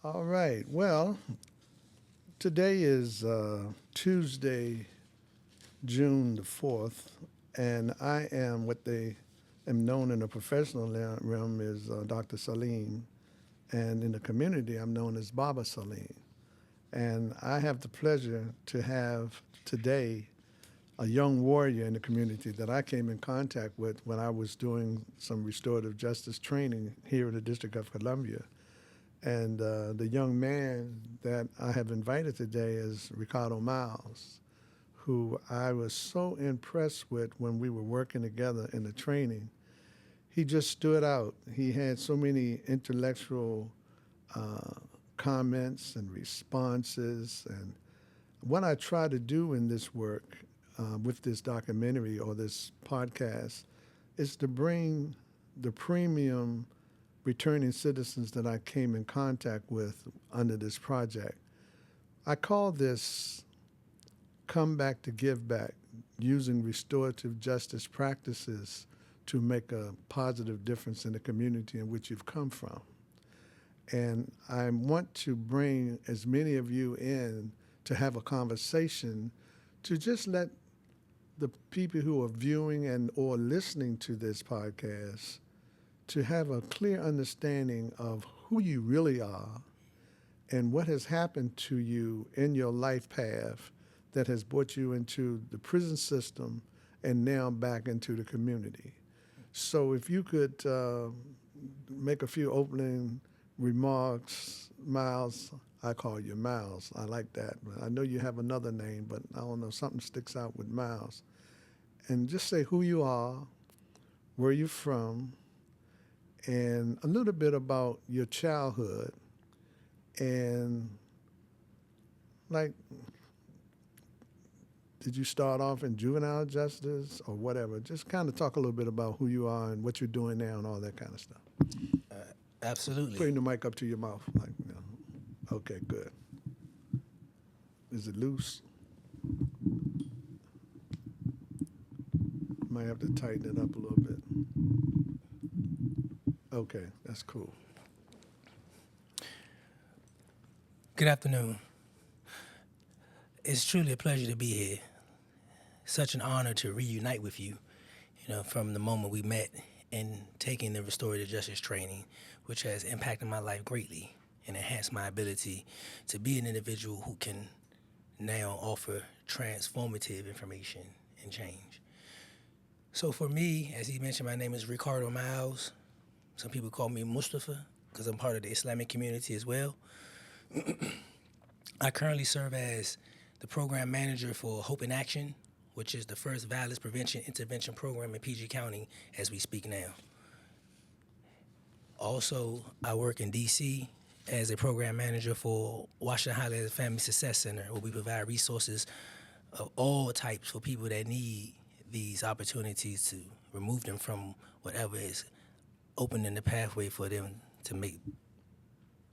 All right. Well, today is Tuesday, June the 4th, and I am what they am known in the professional realm as Dr. Salim, and in the community I'm known as Baba Salim. And I have the pleasure to have today a young warrior in the community that I came in contact with when I was doing some restorative justice training here in the District of Columbia. And the young man that I have invited today is Ricardo Miles, who I was so impressed with when we were working together in the training. He just stood out. He had so many intellectual uh, comments and responses. And what I try to do in this work with this documentary or this podcast is to bring the premium returning citizens that I came in contact with under this project. I call this Come Back to Give Back, using restorative justice practices to make a positive difference in the community in which you've come from. And I want to bring as many of you in to have a conversation to just let the people who are viewing and or listening to this podcast to have a clear understanding of who you really are and what has happened to you in your life path that has brought you into the prison system and now back into the community. So if you could make a few opening remarks, Miles. I call you Miles. I like that. I know you have another name, but I don't know, something sticks out with Miles. And just say who you are, where you're from, and a little bit about your childhood, and like, did you start off in juvenile justice or whatever? Just kind of talk a little bit about who you are and what you're doing now and all that kind of stuff. Absolutely. Putting the mic up to your mouth, like, you know. Okay, good. Is it loose? Might have to tighten it up a little bit. Okay, that's cool. Good afternoon. It's truly a pleasure to be here. Such an honor to reunite with you, from the moment we met and taking the restorative justice training, which has impacted my life greatly and enhanced my ability to be an individual who can now offer transformative information and change. So for me, as he mentioned, my name is Recardo Miles. Some people call me Mustafa because I'm part of the Islamic community as well. I currently serve as the program manager for Hope in Action, which is the first violence prevention intervention program in PG County as we speak now. Also, I work in D.C. as a program manager for Washington Highlands Family Success Center, where we provide resources of all types for people that need these opportunities to remove them from whatever is opening the pathway for them to make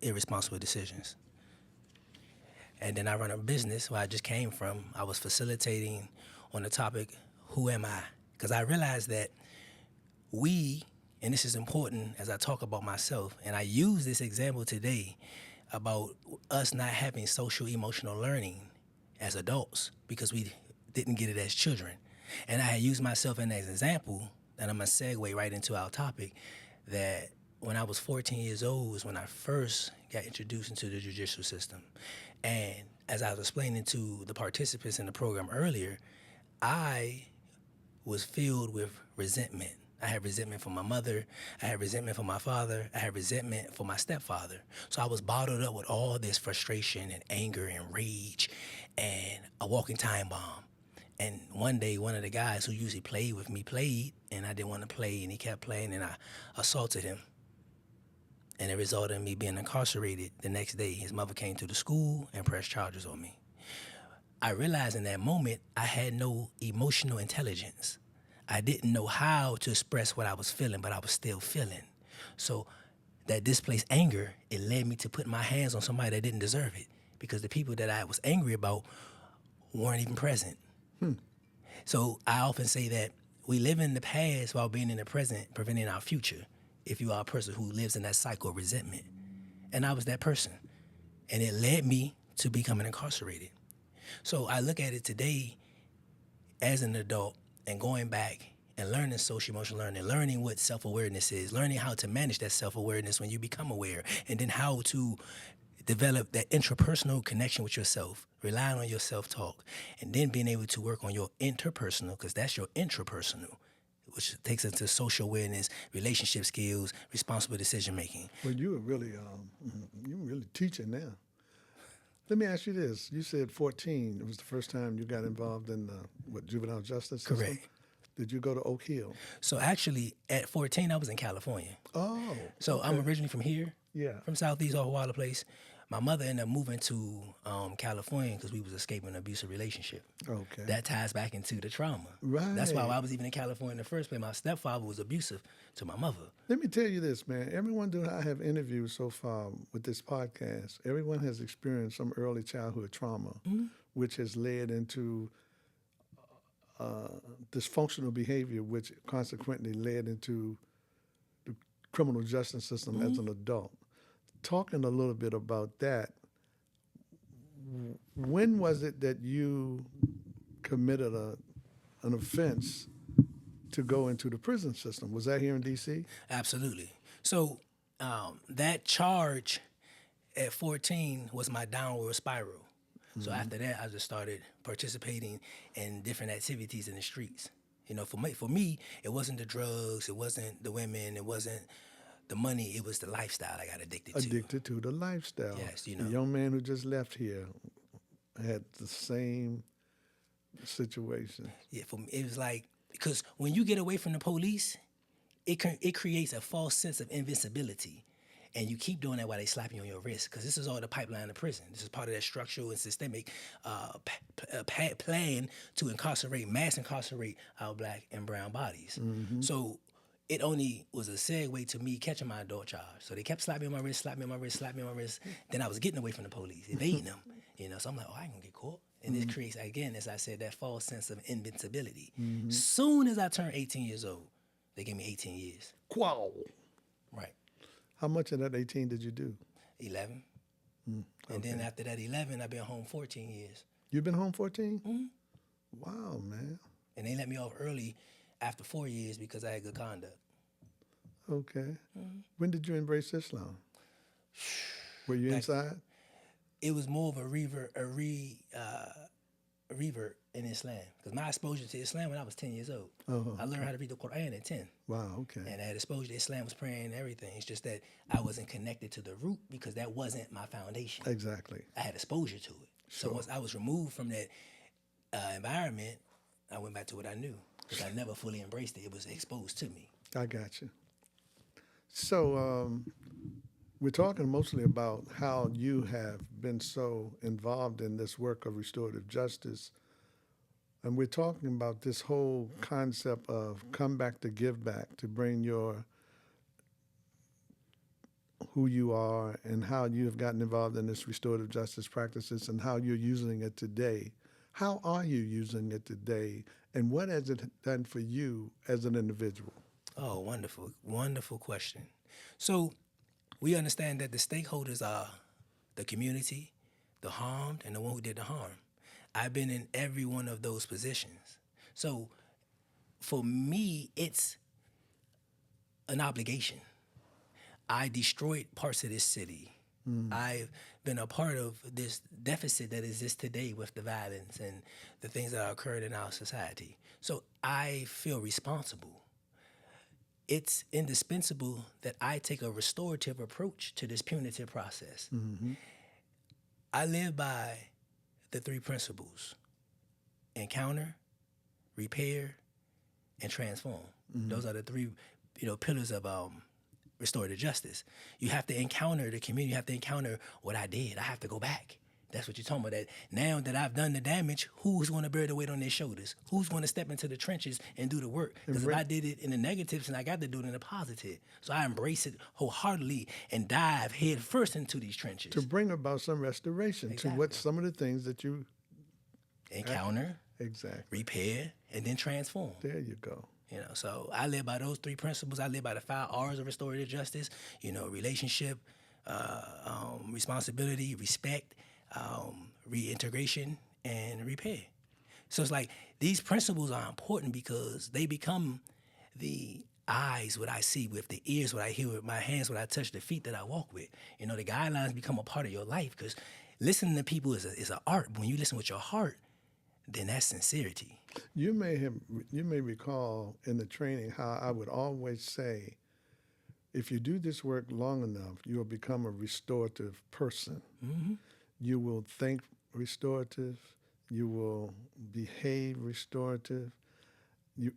irresponsible decisions. And then I run a business where I just came from. I was facilitating on the topic, who am I? Because I realized that and this is important as I talk about myself, and I use this example today about us not having social emotional learning as adults because we didn't get it as children. And I used myself as an example, and I'm going to segue right into our topic, that when I was 14 years old was when I first got introduced into the judicial system. And as I was explaining to the participants in the program earlier, I was filled with resentment. I had resentment for my mother, I had resentment for my father, I had resentment for my stepfather. So I was bottled up with all this frustration and anger and rage and a walking time bomb. And one day, one of the guys who usually played with me played, and I didn't want to play, and he kept playing, and I assaulted him. And it resulted in me being incarcerated the next day. His mother came to the school and pressed charges on me. I realized in that moment I had no emotional intelligence. I didn't know how to express what I was feeling, but I was still feeling. So that displaced anger, it led me to put my hands on somebody that didn't deserve it because the people that I was angry about weren't even present. So I often say that we live in the past while being in the present, preventing our future, if you are a person who lives in that cycle of resentment. And I was that person. and it led me to becoming incarcerated. So I look at it today as an adult and going back and learning social emotional learning, learning what self-awareness is, learning how to manage that self-awareness when you become aware, and then how to develop that intrapersonal connection with yourself, relying on your self-talk, and then being able to work on your interpersonal, because that's your intrapersonal, which takes us to social awareness, relationship skills, responsible decision making. Well, you were really teaching now. Let me ask you this. You said 14 was the first time you got involved in juvenile justice system? Correct. Did you go to Oak Hill? So actually, at 14, I was in California. Oh. So I'm originally from here, Yeah. from Southeast off Waller Place. My mother ended up moving to California because we was escaping an abusive relationship. Okay. That ties back into the trauma. Right. That's why I was even in California in the first place. My stepfather was abusive to my mother. Let me tell you this, man. Everyone that I have interviewed so far with this podcast, everyone has experienced some early childhood trauma, which has led into dysfunctional behavior, which consequently led into the criminal justice system as an adult. Talking a little bit about that, when was it that you committed an offense to go into the prison system? Was that here in D.C.? Absolutely. So that charge at 14 was my downward spiral. So after that, I just started participating in different activities in the streets. You know, for me, it wasn't the drugs, it wasn't the women, it wasn't the money, it was the lifestyle I got addicted to. Addicted to the lifestyle. Yes, you The know. young man who just left here had the same situation. Yeah, for me, it was like, because when you get away from the police, it creates a false sense of invincibility. And you keep doing that while they slap you on your wrist, because this is all the pipeline of prison. This is part of that structural and systemic plan to mass incarcerate our black and brown bodies. So it only was a segue to me catching my adult charge. So they kept slapping me on my wrist, slapping me on my wrist, slapping me on my wrist. Then I was getting away from the police, evading them. You know, so I'm like, oh, I ain't gonna get caught. And this creates, again, as I said, that false sense of invincibility. Soon as I turned 18 years old, they gave me 18 years. Qual. Right. How much of that 18 did you do? 11. And then after that 11, I've been home 14 years. You've been home 14? Wow, man. And they let me off early after 4 years because I had good conduct. Okay. When did you embrace Islam? Were you inside? It was more of a revert in Islam, because my exposure to Islam when I was 10 years old. I learned how to read the Quran at 10. Wow, okay. And I had exposure to Islam, was praying and everything. It's just that I wasn't connected to the root because that wasn't my foundation. Exactly. I had exposure to it. So once I was removed from that environment, I went back to what I knew, because I never fully embraced it. It was exposed to me. I got you. So we're talking mostly about how you have been so involved in this work of restorative justice. And we're talking about this whole concept of come back to give back, to bring who you are and how you have gotten involved in this restorative justice practices and how you're using it today. How are you using it today, and what has it done for you as an individual? Oh, wonderful, wonderful question. So we understand that the stakeholders are the community, the harmed, and the one who did the harm. I've been in every one of those positions. So for me, it's an obligation. I destroyed parts of this city. I've been a part of this deficit that exists today with the violence and the things that are occurring in our society. So I feel responsible. It's indispensable that I take a restorative approach to this punitive process. I live by the three principles: encounter, repair, and transform. Those are the three, pillars of restorative justice. You have to encounter the community. You have to encounter what I did. I have to go back. That's what you're talking about. That now that I've done the damage, who's going to bear the weight on their shoulders? Who's going to step into the trenches and do the work? Because if I did it in the negatives, then I got to do it in the positive. So I embrace it wholeheartedly and dive head first into these trenches. To bring about some restoration to what some of the things that you encounter, exactly, repair, and then transform. There you go. So I live by those three principles. I live by the 5 R's of restorative justice. Relationship, responsibility, respect, reintegration, and repair. So it's like these principles are important because they become the eyes what I see with, the ears what I hear with, my hands what I touch, the feet that I walk with. You know, the guidelines become a part of your life because listening to people is an art. When you listen with your heart, then that's sincerity. You may recall in the training how I would always say, if you do this work long enough, you will become a restorative person. Mm-hmm. You will think restorative. You will behave restorative.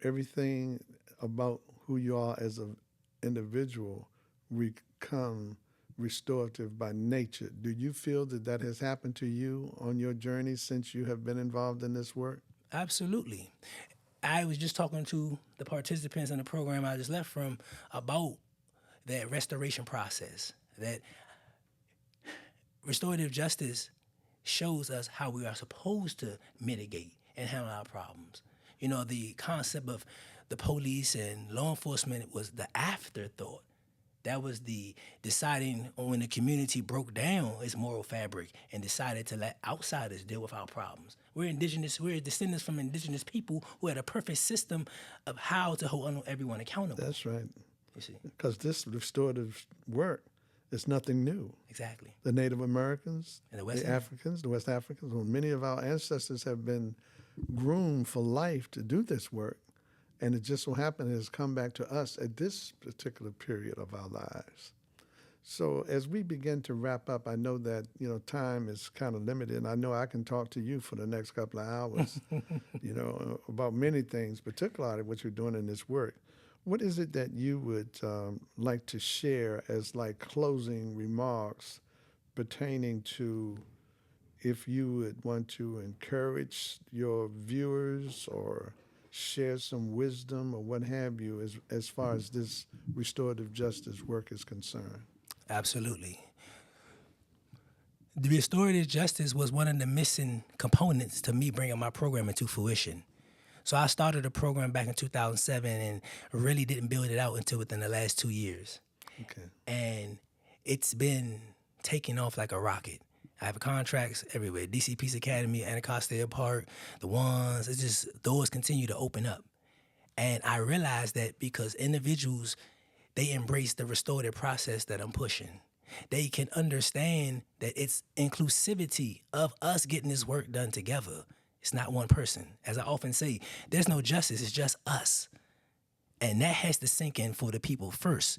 Everything about who you are as an individual become restorative by nature. Do you feel that that has happened to you on your journey since you have been involved in this work? Absolutely. I was just talking to the participants in the program I just left from about that restoration process, that restorative justice shows us how we are supposed to mitigate and handle our problems. You know, the concept of the police and law enforcement was the afterthought. That was the deciding when the community broke down its moral fabric and decided to let outsiders deal with our problems. We're descendants from indigenous people who had a perfect system of how to hold everyone accountable. That's right. You see? Because this restorative work is nothing new. Exactly. The Native Americans, And the Africans, the West Africans, well, many of our ancestors have been groomed for life to do this work. And it just so happened it has come back to us at this particular period of our lives. So as we begin to wrap up, I know that, time is kind of limited, and I know I can talk to you for the next couple of hours, about many things, particularly what you're doing in this work. What is it that you would like to share as like closing remarks pertaining to, if you would want to encourage your viewers or share some wisdom or what have you as far as this restorative justice work is concerned? Absolutely. The restorative justice was one of the missing components to me bringing my program into fruition. So I started a program back in 2007 and really didn't build it out until within the last 2 years. Okay. And it's been taking off like a rocket. I have contracts everywhere. DC Peace Academy, Anacostia Park, the ones, it's just doors continue to open up. And I realized that because individuals, they embrace the restorative process that I'm pushing. They can understand that it's inclusivity of us getting this work done together. It's not one person. As I often say, there's no justice, it's just us. And that has to sink in for the people first.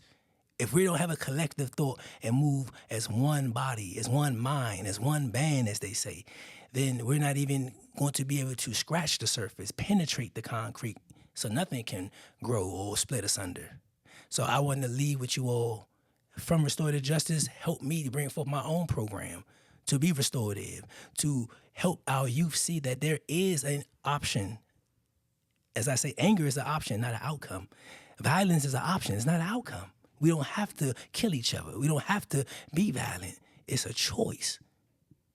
If we don't have a collective thought and move as one body, as one mind, as one band, as they say, then we're not even going to be able to scratch the surface, penetrate the concrete, so nothing can grow or split asunder. So I want to leave with you all from restorative justice, help me to bring forth my own program to be restorative, to help our youth see that there is an option. As I say, anger is an option, not an outcome. Violence is an option, it's not an outcome. We don't have to kill each other. We don't have to be violent. It's a choice.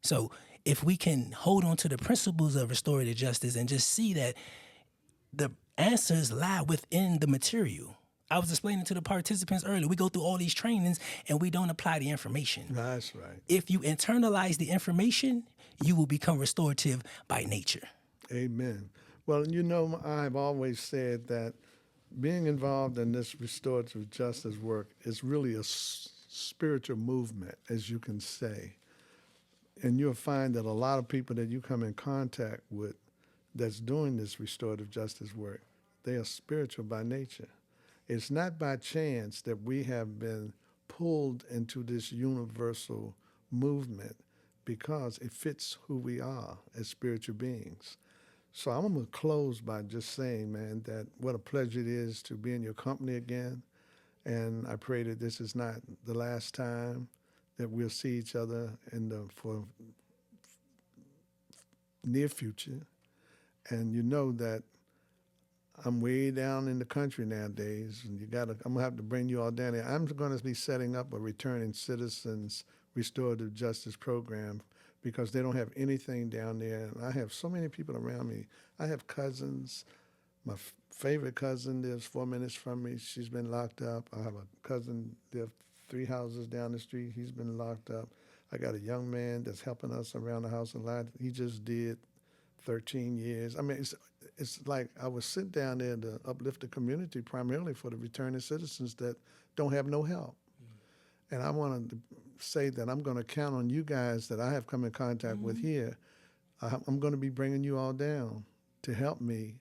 So if we can hold on to the principles of restorative justice and just see that the answers lie within the material. I was explaining to the participants earlier, we go through all these trainings and we don't apply the information. That's right. If you internalize the information, you will become restorative by nature. Amen. Well, I've always said that being involved in this restorative justice work is really a spiritual movement, as you can say. And you'll find that a lot of people that you come in contact with that's doing this restorative justice work, they are spiritual by nature. It's not by chance that we have been pulled into this universal movement because it fits who we are as spiritual beings. So I'm going to close by just saying, man, that what a pleasure it is to be in your company again. And I pray that this is not the last time that we'll see each other for near future. And you know that I'm way down in the country nowadays, and I'm gonna have to bring you all down there. I'm going to be setting up a returning citizens restorative justice program because they don't have anything down there. And I have so many people around me. I have cousins. My favorite cousin lives 4 minutes from me. She's been locked up. I have a cousin lives 3 houses down the street. He's been locked up. I got a young man that's helping us around the house a lot. He just did 13 years. I mean, it's like I was sent down there to uplift the community primarily for the returning citizens that don't have no help. And I wanted to say that I'm going to count on you guys that I have come in contact with here. I'm going to be bringing you all down to help me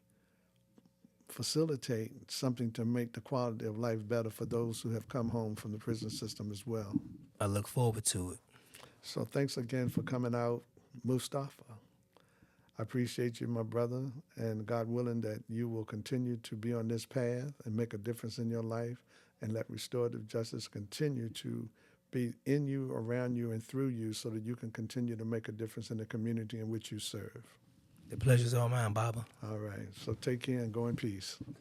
facilitate something to make the quality of life better for those who have come home from the prison system as well. I look forward to it. So thanks again for coming out, Mustafa. I appreciate you, my brother, and God willing that you will continue to be on this path and make a difference in your life, and let restorative justice continue to be in you, around you, and through you so that you can continue to make a difference in the community in which you serve. The pleasure's all mine, Baba. All right. So take care and go in peace. Okay.